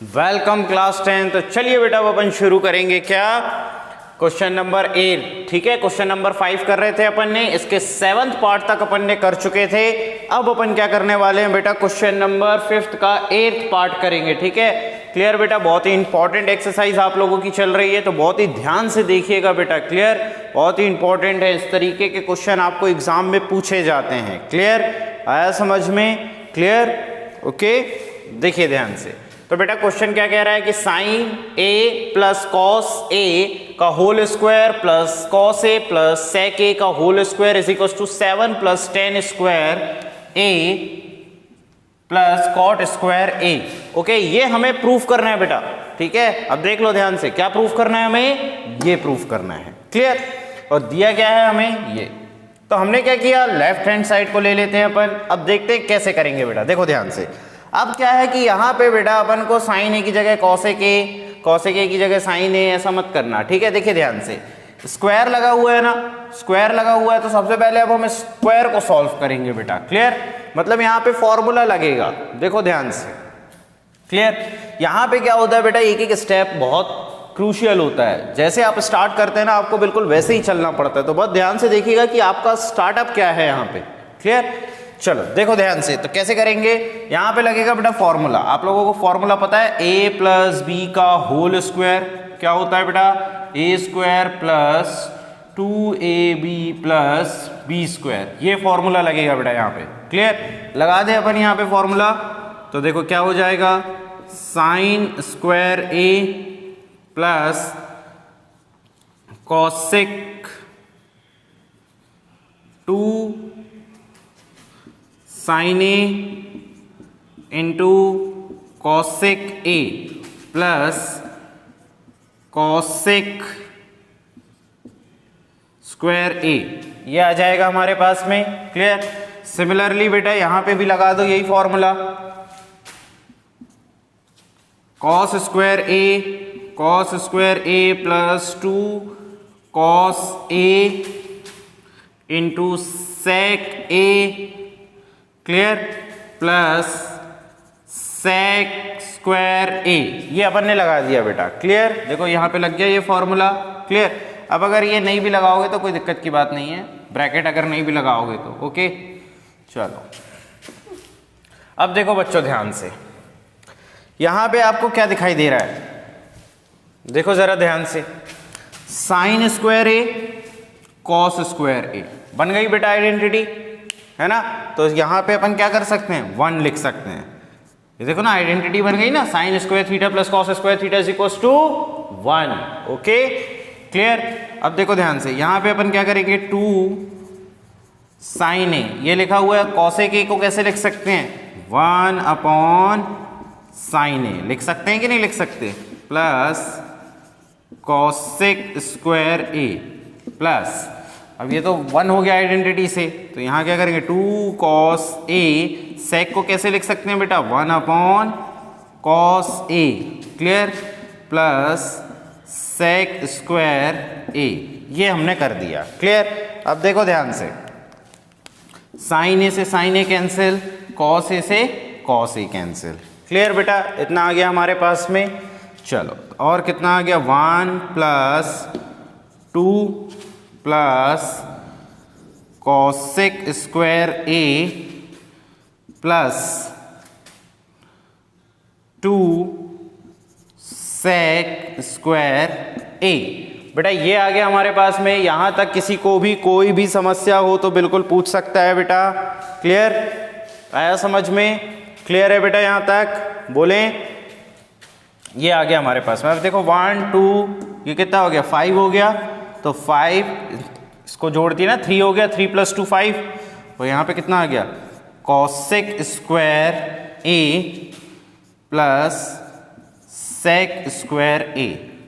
Welcome class 10। तो चलिए बेटा अब अपन शुरू करेंगे क्या, क्वेश्चन नंबर 8। ठीक है, क्वेश्चन नंबर 5 कर रहे थे अपन ने, इसके 7th पार्ट तक अपन ने कर चुके थे। अब अपन क्या करने वाले हैं बेटा, क्वेश्चन नंबर 5 का 8th पार्ट करेंगे। ठीक है, क्लियर बेटा। बहुत ही इंपॉर्टेंट एक्सरसाइज आप लोगों की चल रही है, तो बहुत ही ध्यान से देखिएगा बेटा। क्लियर, बहुत ही इंपॉर्टेंट है। इस तरीके के क्वेश्चन आपको एग्जाम में पूछे जाते हैं। क्लियर, आया समझ में? Clear, okay. देखिए ध्यान से। तो बेटा क्वेश्चन क्या कह रहा है कि sine A plus cos A का whole square plus cos A plus sec A का whole square is equal to 7 plus tan square A plus cot square A. Okay, ये हमें प्रूफ करना है बेटा। ठीक है, अब देख लो ध्यान से, क्या प्रूफ करना है हमें? ये प्रूफ करना है। क्लियर, और दिया क्या है हमें ये। तो हमने क्या किया, लेफ्ट हैंड साइड को ले लेते हैं अपन। अब देखते हैं कैसे करेंगे बेटा। देखो ध्यान से, अब क्या है कि यहाँ पे बेटा अपन को साइन ए की जगह कॉसेक ए की जगह साइन ए, ऐसा मत करना। ठीक है, देखिए ध्यान से, स्क्वायर लगा हुआ है ना, स्क्वायर लगा हुआ है, तो सबसे पहले अब हम स्क्वायर को सॉल्व करेंगे बेटा। क्लियर, मतलब यहाँ पे फॉर्मूला लगेगा। देखो ध्यान से, क्लियर। यहाँ पे क्या होता है बेटा, एक एक स्टेप बहुत क्रूशियल होता है। जैसे आप स्टार्ट करते हैं ना, आपको बिल्कुल वैसे ही चलना पड़ता है। तो बहुत ध्यान से देखिएगा कि आपका स्टार्टअप क्या है यहाँ पे। क्लियर, चलो देखो ध्यान से। तो कैसे करेंगे, यहाँ पे लगेगा बेटा फॉर्मूला। आप लोगों को फॉर्मूला पता है, ए प्लस बी का होल स्क्वायर क्या होता है बेटा, A square plus 2ab plus B square. ये फॉर्मूला लगेगा बेटा यहाँ पे। क्लियर, लगा दे अपन यहाँ पे फॉर्मूला। तो देखो क्या हो जाएगा, sine square A plus cosec 2 sine A into cosec A plus cosec square A, ये आ जाएगा हमारे पास में। क्लियर, सिमिलरली बेटा यहाँ पे भी लगा दो यही formula, cos square A plus 2 cos A into sec A, clear, plus sec square A, ये अपन ने लगा दिया बेटा। क्लियर, देखो यहाँ पे लग गया ये फॉर्मूला। क्लियर, अब अगर ये नहीं भी लगाओगे तो कोई दिक्कत की बात नहीं है, ब्रैकेट अगर नहीं भी लगाओगे तो ओके। चलो अब देखो बच्चों ध्यान से, यहाँ पे आपको क्या दिखाई दे रहा है, देखो जरा ध्यान से, साइन स्क्वायर ए कॉस स्क्वायर ए बन गई बेटा आइडेंटिटी, है ना। तो यहाँ पे अपन क्या कर सकते हैं, 1 लिख सकते हैं। ये देखो ना, आइडेंटिटी बन गई ना, sine square theta plus cos square theta is equal to 1। Okay, clear. अब देखो ध्यान से, यहाँ पे अपन क्या करेंगे, 2 साइन ए, ये लिखा हुआ है, कॉसेक ए को कैसे लिख सकते हैं, 1 अपॉन साइन ए लिख सकते हैं कि नहीं लिख सकते, plus cosec square A plus, अब ये तो 1 हो गया आइडेंटिटी से, तो यहाँ क्या करेंगे, 2 कॉस ए, सेक को कैसे लिख सकते हैं बेटा, 1 upon cos A, clear, plus sec square A, ये हमने कर दिया। क्लियर, अब देखो ध्यान से, साइन ए से sign A cancel, cos A से कॉस ए कैंसिल। क्लियर बेटा, इतना आ गया हमारे पास में। चलो और कितना आ गया, 1 plus 2 plus cosec square A plus 2 sec square ए। बेटा ये आ गया हमारे पास में। यहां तक किसी को भी कोई भी समस्या हो तो बिल्कुल पूछ सकता है बेटा। क्लियर, आया समझ में? क्लियर है बेटा यहां तक, बोलें। ये आ गया हमारे पास में। अब देखो 1 2, ये कितना हो गया, 5 हो गया, तो 5 इसको जोड़ दिया ना, 3 हो गया, 3 प्लस 2 5, और यहाँ पे कितना आ गया, cosec square A plus sec square A.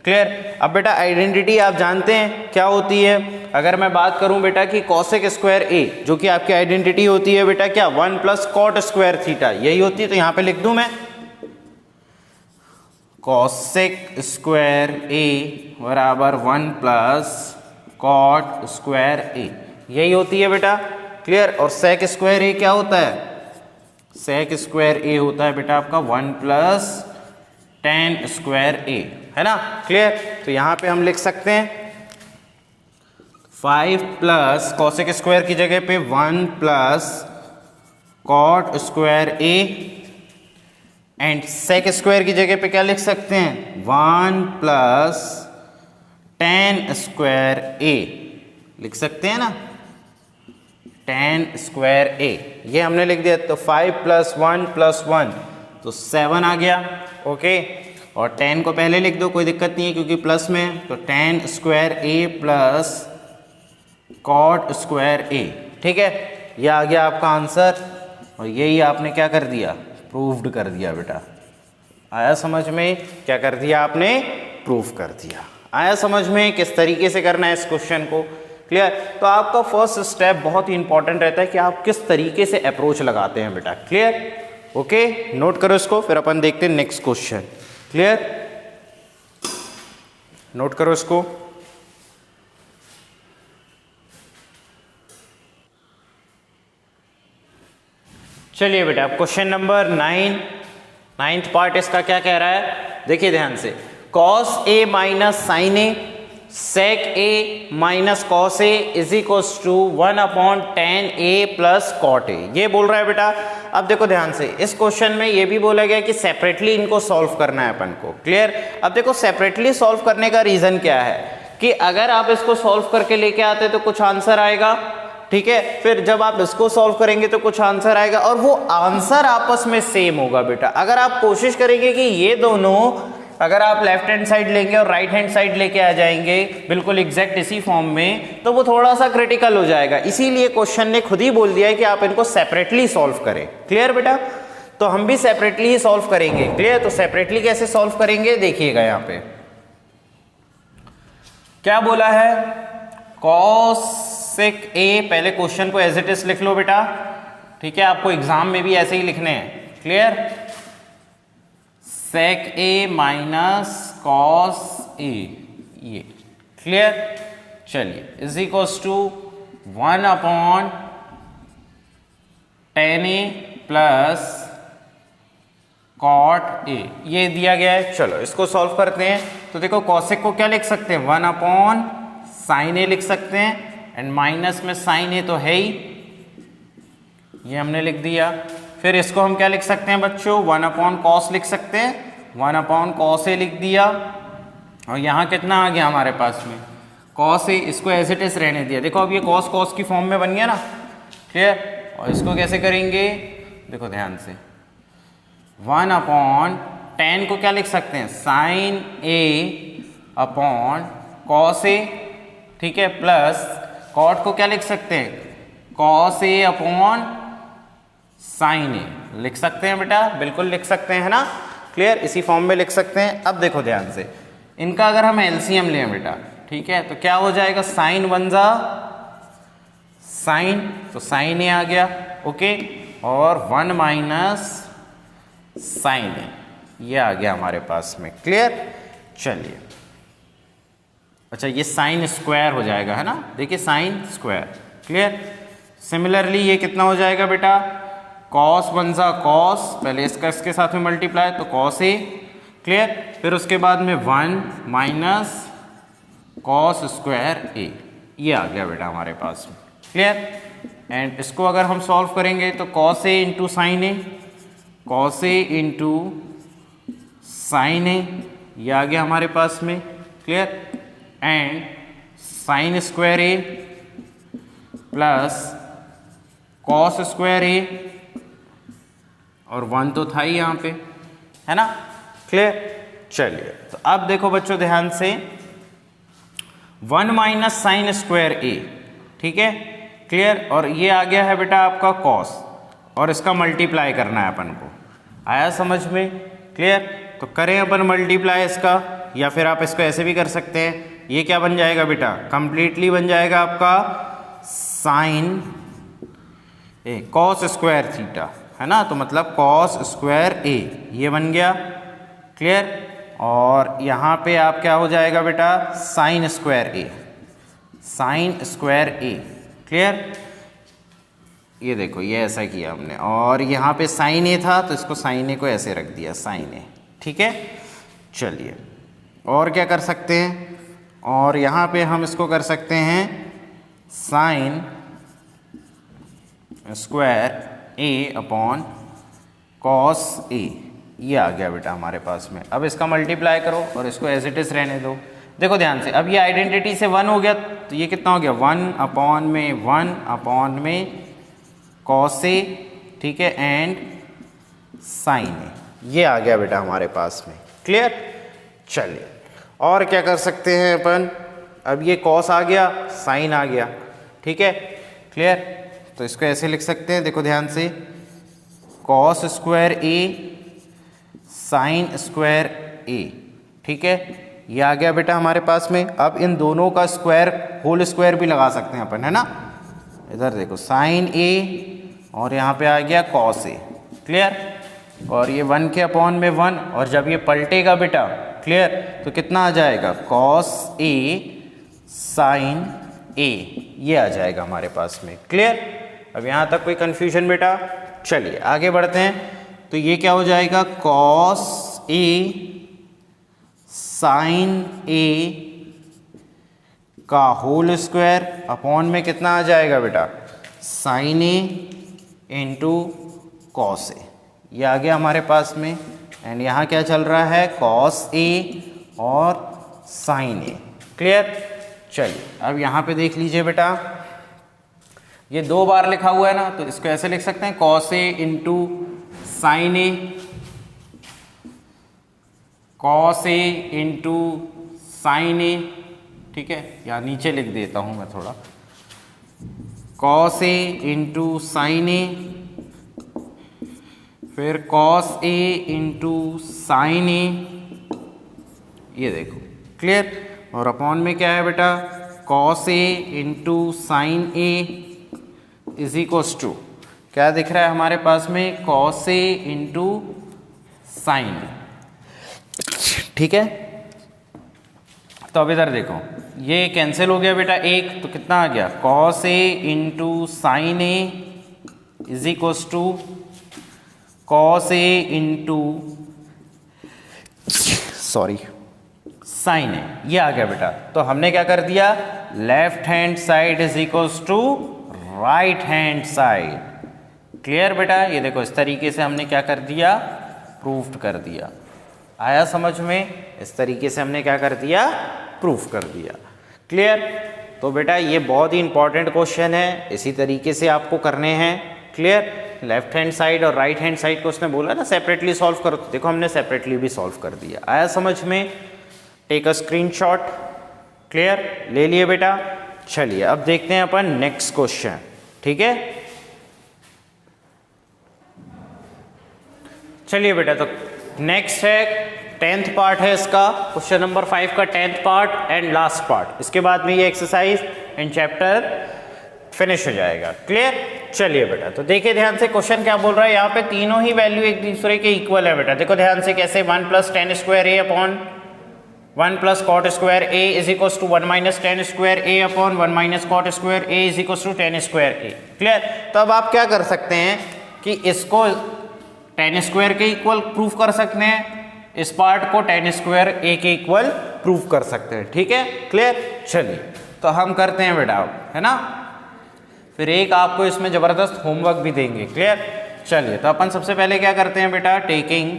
Clear, अब बेटा आइडेंटिटी आप जानते हैं क्या होती है। अगर मैं बात करूं बेटा कि कॉसेक स्क्वायर ए, जो कि आपकी आइडेंटिटी होती है बेटा क्या, 1 प्लस कॉट स्क्वायर थीटा, यही होती है। तो यहाँ पे लिख दूं मैं, कॉसेक स्क्वायर ए बराबर 1 प्लस कॉट स्क्वायर ए, यही होती है बेटा। क्लियर, और सेक स्क्वायर ए क्या होता है, सेक स्क्वायर ए होता है बेटा आपका 1 प्लस tan स्क्वायर a, है ना, क्लियर। तो यहाँ पे हम लिख सकते हैं 5 प्लस कॉसेक स्क्वायर की जगह पे 1 plus cot square a and sec square की जगह पे क्या लिख सकते हैं 1 प्लस tan स्क्वायर a लिख सकते हैं ना, tan स्क्वायर a ये हमने लिख दिया। तो 5 प्लस 1 प्लस 1 तो 7 आ गया, ओके। और tan को पहले लिख दो, कोई दिक्कत नहीं है क्योंकि प्लस में है। तो tan square a plus cot square a, ठीक है, ये आ गया आपका आंसर। और यही आपने क्या कर दिया, प्रूव्ड कर दिया बेटा। आया समझ में, क्या कर दिया आपने, प्रूफ कर दिया। आया समझ में किस तरीके से करना है इस क्वेश्चन को, क्लियर। तो आपका फर्स्ट स्टेप बहुत ही इंपॉर्टेंट रहता है कि आप किस तरीके से अप्रोच लगाते हैं बेटा, क्लियर, ओके। नोट करो इसको, फिर अपन देखते हैं नेक्स्ट क्वेश्चन, क्लियर। नोट करो इसको। चलिए बेटा, अब क्वेश्चन नंबर 9, 9th पार्ट इसका क्या कह रहा है, देखिए ध्यान से। cos a minus sine A sec a minus cos a is equals to 1/tan a plus cot a, ये बोल रहा है बेटा। अब देखो ध्यान से, इस क्वेश्चन में ये भी बोला गया कि सेपरेटली इनको सॉल्व करना है अपन को, क्लियर। अब देखो सेपरेटली सॉल्व करने का रीजन क्या है कि अगर आप इसको सॉल्व करके लेके आते तो कुछ आंसर आएगा, ठीक है, फिर जब आप इसको सॉल्व करेंगे तो कुछ आंसर आएगा, और वो आंसर आपस में सेम होगा बेटा। अगर आप कोशिश करेंगे कि ये दोनों, अगर आप लेफ्ट हैंड साइड लेंगे और राइट हैंड साइड लेके आ जाएंगे बिल्कुल एग्जैक्ट इसी फॉर्म में, तो वो थोड़ा सा क्रिटिकल हो जाएगा। इसीलिए क्वेश्चन ने खुद ही बोल दिया है कि आप इनको सेपरेटली सॉल्व करें, क्लियर बेटा। तो हम भी सेपरेटली ही सॉल्व करेंगे, क्लियर। तो सेपरेटली कैसे सॉल्व करेंगे देखिएगा, यहाँ पे क्या बोला है, cosec a, पहले क्वेश्चन को एज इट इज लिख लो बेटा, ठीक है, आपको एग्जाम में भी ऐसे ही लिखने हैं, clear. sec a minus cos a, ये क्लियर। चलिए, is equals to 1/tan a plus cot a, ये दिया गया है। चलो इसको सॉल्व करते हैं। तो देखो cosec को क्या लिख सकते हैं, 1/sin a लिख सकते हैं, एंड माइनस में sin a तो है ही, ये हमने लिख दिया। फिर इसको हम क्या लिख सकते हैं बच्चों, 1/cos लिख सकते हैं, 1/cos a लिख दिया। और यहाँ कितना आ गया हमारे पास में, cos a, इसको एज इट इज रहने दिया। देखो अब ये cos की फॉर्म में बन गया ना, क्लियर। और इसको कैसे करेंगे, देखो ध्यान से, 1/tan को क्या लिख सकते हैं, sin a/cos a, ठीक है, प्लस cot को क्या लिख सकते हैं, cos a/sin a लिख सकते हैं बेटा, बिल्कुल लिख सकते हैं, है ना, क्लियर, इसी फॉर्म में लिख सकते हैं। अब देखो ध्यान से, इनका अगर हम एलसीएम लें बेटा, ठीक है, तो क्या हो जाएगा, sin 1 जा sin, तो sin a आ गया, ओके, और 1 माइनस sin a, ये आ गया हमारे पास में, क्लियर। चलिए, अच्छा ये साइन स्क्वायर हो जाएगा, है ना, देखिए साइन स्क्वायर, क्लियर। सिमिलरली ये कितना हो जाएगा बेटा, cos 1 जा cos, पहले इसका इसके साथ में मल्टीप्लाई, तो cos a, क्लियर। फिर उसके बाद में 1 माइनस cos स्क्वायर a, ये आ गया बेटा हमारे पास में, क्लियर। एंड इसको अगर हम सॉल्व करेंगे तो cos a into sine a, cos a into sine a, ये आ गया हमारे पास में, clear. And sine square a plus cos square a, और 1 तो था ही यहाँ पे, है ना, क्लियर। चलिए, तो अब देखो बच्चों ध्यान से, 1 माइनस साइन स्क्वायर a, ठीक है, क्लियर। और ये आ गया है बेटा आपका cos, और इसका मल्टीप्लाई करना है अपन को, आया समझ में, क्लियर। तो करें अपन मल्टीप्लाई इसका, या फिर आप इसको ऐसे भी कर सकते हैं, ये क्या बन जाएगा बेटा, कंप्लीटली बन जाएगा आपका साइन ए cos स्क्वायर थीटा, है ना, तो मतलब cos स्क्वायर a, ये बन गया, क्लियर। और यहाँ पे आप क्या हो जाएगा बेटा, sine square a, sine square a, clear. ये देखो, ये ऐसा किया हमने, और यहाँ पे साइन a था तो इसको साइन a को ऐसे रख दिया, साइन a, ठीक है। चलिए और क्या कर सकते हैं, और यहाँ पे हम इसको कर सकते हैं sign square A upon cos A. ये आ गया बेटा हमारे पास में। अब इसका मल्टीप्लाई करो और इसको एज इट इज रहने दो। देखो ध्यान से, अब ये आइडेंटिटी से 1 हो गया तो ये कितना हो गया 1 अपॉन में कॉस ए, ठीक है, एंड साइन ए। ये आ गया बेटा हमारे पास में। क्लियर। चलिए और क्या कर सकते हैं अपन, अब ये कॉस आ गया, साइन आ गया, ठीक है। क्लियर। तो इसको ऐसे लिख सकते हैं, देखो ध्यान से, कॉस स्क्वायर ए साइन स्क्वायर ए, ठीक है। ये आ गया बेटा हमारे पास में। अब इन दोनों का स्क्वायर होल स्क्वायर भी लगा सकते हैं अपन, है ना। इधर देखो साइन ए और यहाँ पे आ गया कॉस ए। क्लियर। और ये 1 के अपॉन में 1, और जब ये पलटेगा बेटा, क्लियर, तो कितना आ जाएगा कॉस ए साइन ए, ये आ जाएगा हमारे पास में। क्लियर। अब यहाँ तक कोई कंफ्यूजन बेटा। चलिए आगे बढ़ते हैं। तो ये क्या हो जाएगा कॉस ए साइन ए का होल स्क्वायर अपॉन में कितना आ जाएगा बेटा sign A into cos A. ये आ गया हमारे पास में। एंड यहाँ क्या चल रहा है कॉस ए और साइन ए। क्लियर। चलिए अब यहाँ पे देख लीजिए बेटा, ये 2 बार लिखा हुआ है ना, तो इसको ऐसे लिख सकते हैं cos A into sine A, cos A into sine A, ठीक है। या नीचे लिख देता हूँ मैं थोड़ा, cos A into sine A, फिर cos A into sine A, ये देखो। क्लियर। और अपॉन में क्या है बेटा cos A into sine A is equals to, क्या दिख रहा है हमारे पास में cos A into sine A, ठीक है। तो अब इधर देखो, ये कैंसिल हो गया बेटा एक, तो कितना आ गया cos A into sine A is equals to cos A into sine A, ये आ गया बेटा। तो हमने क्या कर दिया, left hand side is equals to right hand side. Clear बेटा। ये देखो इस तरीके से हमने क्या कर दिया, प्रूफ कर दिया। आया समझ में, इस तरीके से हमने क्या कर दिया, प्रूफ कर दिया। क्लियर। तो बेटा ये बहुत ही इंपॉर्टेंट क्वेश्चन है, इसी तरीके से आपको करने हैं। क्लियर। लेफ्ट हैंड साइड और राइट हैंड साइड को उसने बोला ना सेपरेटली सॉल्व करो, तो देखो हमने सेपरेटली भी सॉल्व कर दिया। आया समझ में। Take a screenshot. क्लियर। ले लिए बेटा। चलिए अब देखते हैं अपन नेक्स्ट क्वेश्चन, ठीक है। चलिए बेटा, तो नेक्स्ट है 10th पार्ट है इसका, क्वेश्चन नंबर 5 का 10th part and last part. इसके बाद में ये एक्सरसाइज एंड चैप्टर फिनिश हो जाएगा। क्लियर। चलिए बेटा, तो देखिए ध्यान से, क्वेश्चन क्या बोल रहा है, यहाँ पे तीनों ही वैल्यू एक दूसरे के इक्वल है बेटा। देखो ध्यान से कैसे, 1 + tan square A upon 1 + cot square A is equals to 1 - tan square A upon 1 - cot square A is equals to tan square A. Clear. तो अब आप क्या कर सकते हैं कि इसको tan स्क्वायर के इक्वल प्रूफ कर सकते हैं, इस पार्ट को tan स्क्वायर ए के इक्वल प्रूफ कर सकते हैं, ठीक है। क्लियर। चलिए तो हम करते हैं बेटा, है ना। फिर एक आपको इसमें जबरदस्त होमवर्क भी देंगे। क्लियर। चलिए तो अपन सबसे पहले क्या करते हैं बेटा, टेकिंग,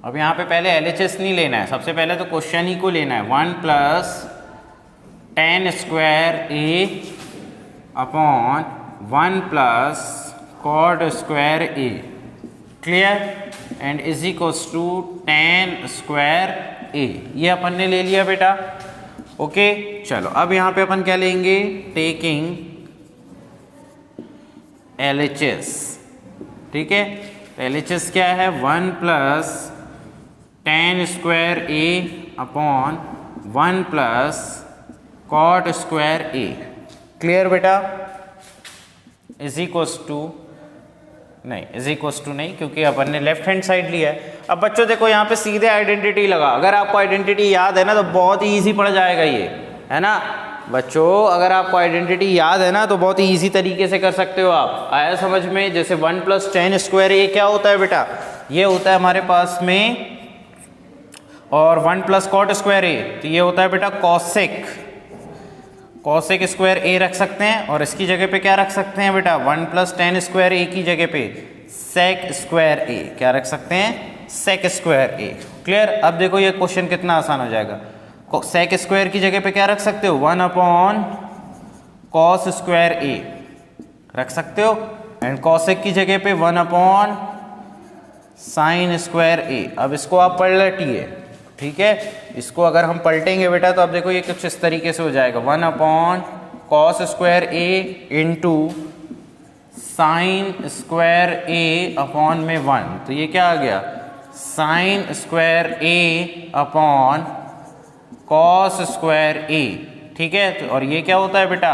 अब यहाँ पे पहले LHS नहीं लेना है, सबसे पहले तो क्वेश्चन ही को लेना है। 1 + tan square A upon 1 + cot square A. Clear. And is equals to tan square A, ये अपन ने ले लिया बेटा। ओके। चलो अब यहाँ पे अपन क्या लेंगे, टेकिंग LHS, ठीक है। LHS क्या है, 1 + tan square A upon 1 + cot square A. Clear बेटा। इज इक्वल्स टू नहीं, इज इक्वल्स टू नहीं, क्योंकि अपन ने लेफ्ट हैंड साइड लिया है। अब बच्चों देखो यहाँ पे सीधे आइडेंटिटी लगा, अगर आपको आइडेंटिटी याद है ना तो बहुत ही ईजी पड़ जाएगा ये, है ना बच्चों। अगर आपको आइडेंटिटी याद है ना तो बहुत ही ईजी तरीके से कर सकते हो आप। आया समझ में। जैसे 1 + tan स्क्वायर ए क्या होता है बेटा, ये होता है हमारे पास में और 1 प्लस कॉट स्क्वायर ए, तो ये होता है बेटा कॉसेक स्क्वायर ए रख सकते हैं, और इसकी जगह पे क्या रख सकते हैं बेटा 1 प्लस टेन स्क्वायर ए की जगह पे सेक स्क्वायर ए, क्या रख सकते हैं सेक स्क्वायर ए। क्लियर। अब देखो ये क्वेश्चन कितना आसान हो जाएगा। सेक स्क्वायर की जगह पे क्या रख सकते हो 1 अपॉन कॉस स्क्वायर ए रख सकते हो, एंड कॉसेक की जगह पे 1 अपॉन साइन स्क्वायर ए। अब इसको आप पलटिए, ठीक है, इसको अगर हम पलटेंगे बेटा तो अब देखो ये कुछ इस तरीके से हो जाएगा 1 upon cos square A into sign square A upon में 1, तो ये क्या आ गया sign square A upon cos square ए। ठीक है, तो और ये क्या होता है बेटा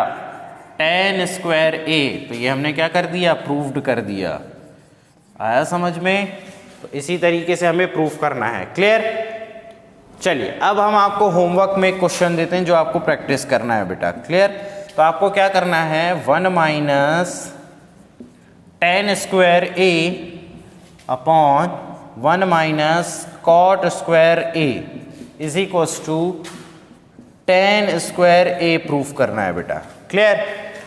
टेन स्क्वायर ए, तो ये हमने क्या कर दिया प्रूव्ड कर दिया। आया समझ में? तो इसी तरीके से हमें प्रूफ करना है। क्लियर। चलिए अब हम आपको होमवर्क में क्वेश्चन देते हैं जो आपको प्रैक्टिस करना है बेटा। क्लियर। तो आपको क्या करना है 1 minus tan square A upon 1 minus cot square A is equals to tan square A proof करना है बेटा। क्लियर।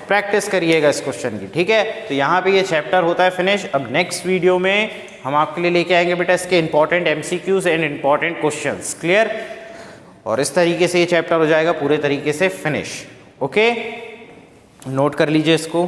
प्रैक्टिस करिएगा इस क्वेश्चन की। ठीक है, तो यहाँ पे ये चैप्टर होता है फिनिश। अब नेक्स्ट वीडियो में हम आपके लिए लेके आएंगे बेटा इसके important MCQs and important questions. Clear. और इस तरीके से ये चैप्टर हो जाएगा पूरे तरीके से फिनिश। ओके, नोट कर लीजिए इसको।